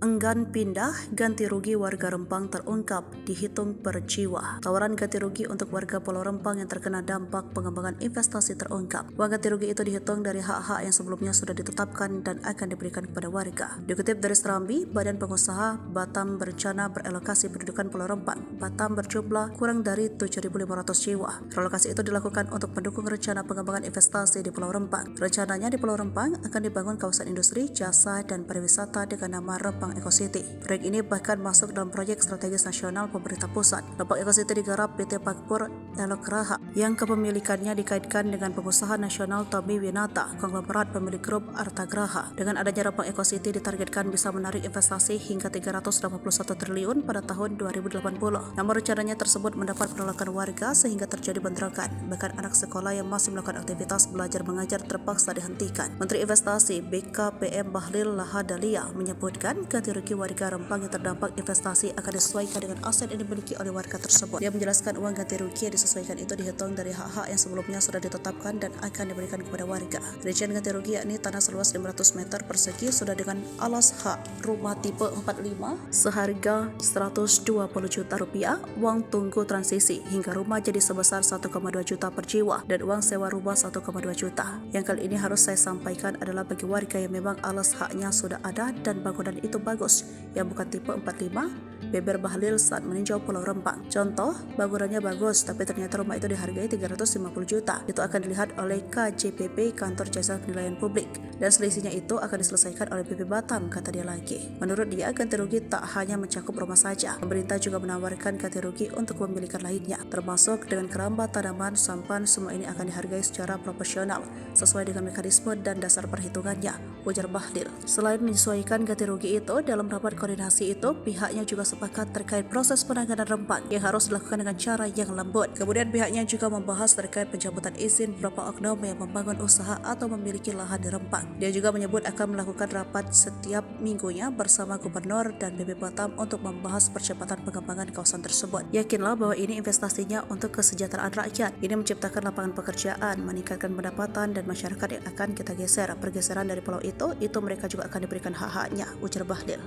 Enggan pindah, ganti rugi warga Rempang terungkap, dihitung per jiwa. Tawaran ganti rugi untuk warga Pulau Rempang yang terkena dampak pengembangan investasi terungkap. Uang ganti rugi itu dihitung dari hak-hak yang sebelumnya sudah ditetapkan dan akan diberikan kepada warga. Dikutip dari Serambi, Badan Pengusaha Batam berencana berelokasi pendudukan Pulau Rempang. Batam berjumlah kurang dari 7.500 jiwa. Relokasi itu dilakukan untuk mendukung rencana pengembangan investasi di Pulau Rempang. Rencananya di Pulau Rempang akan dibangun kawasan industri, jasa, dan pariwisata dengan nama Rempang Eco City. Proyek ini bahkan masuk dalam proyek strategis nasional pemerintah pusat. Rempang Eco City digarap PT Pakpur Elograha yang kepemilikannya dikaitkan dengan pengusaha nasional Tommy Winata, konglomerat pemilik grup Artagraha. Dengan adanya Rempang Eco City ditargetkan bisa menarik investasi hingga 381 triliun pada tahun 2080. Namun rencananya tersebut mendapat penolakan warga sehingga terjadi bentrokan. Bahkan anak sekolah yang masih melakukan aktivitas belajar mengajar terpaksa dihentikan. Menteri Investasi BKPM Bahlil Lahadalia menyebutkan ganti rugi warga Rempang yang terdampak investasi akan disesuaikan dengan aset yang dimiliki oleh warga tersebut. Dia menjelaskan uang ganti rugi yang disesuaikan itu dihitung dari hak-hak yang sebelumnya sudah ditetapkan dan akan diberikan kepada warga. Rincian ganti rugi yakni tanah seluas 500 meter persegi sudah dengan alas hak rumah tipe 45 seharga 120 juta rupiah, uang tunggu transisi hingga rumah jadi sebesar 1,2 juta per jiwa dan uang sewa rumah 1,2 juta. Yang kali ini harus saya sampaikan adalah bagi warga yang memang alas haknya sudah ada dan bangunan itu bagus, yang bukan tipe 45, beber Bahlil saat meninjau Pulau Rempang. Contoh, bangunannya bagus, tapi ternyata rumah itu dihargai 350 juta. Itu akan dilihat oleh KJPP, Kantor Jasa Penilaian Publik, dan selisihnya itu akan diselesaikan oleh BP Batam, kata dia lagi. Menurut dia, ganti rugi tak hanya mencakup rumah saja. Pemerintah juga menawarkan ganti rugi untuk kepemilikan lainnya, termasuk dengan keramba, tanaman, sampan, semua ini akan dihargai secara proporsional, sesuai dengan mekanisme dan dasar perhitungannya, ujar Bahlil. Selain menyesuaikan ganti rugi itu, dalam rapat koordinasi itu, pihaknya juga sepakat terkait proses penanganan Rempang yang harus dilakukan dengan cara yang lembut. Kemudian pihaknya juga membahas terkait pencabutan izin beberapa oknum yang membangun usaha atau memiliki lahan di Rempang. Dia juga menyebut akan melakukan rapat setiap minggunya bersama Gubernur dan BP Batam untuk membahas percepatan pengembangan kawasan tersebut. Yakinlah bahwa ini investasinya untuk kesejahteraan rakyat. Ini menciptakan lapangan pekerjaan, meningkatkan pendapatan dan masyarakat yang akan kita geser. Pergeseran dari pulau itu mereka juga akan diberikan hak-haknya, ujar Bahlil.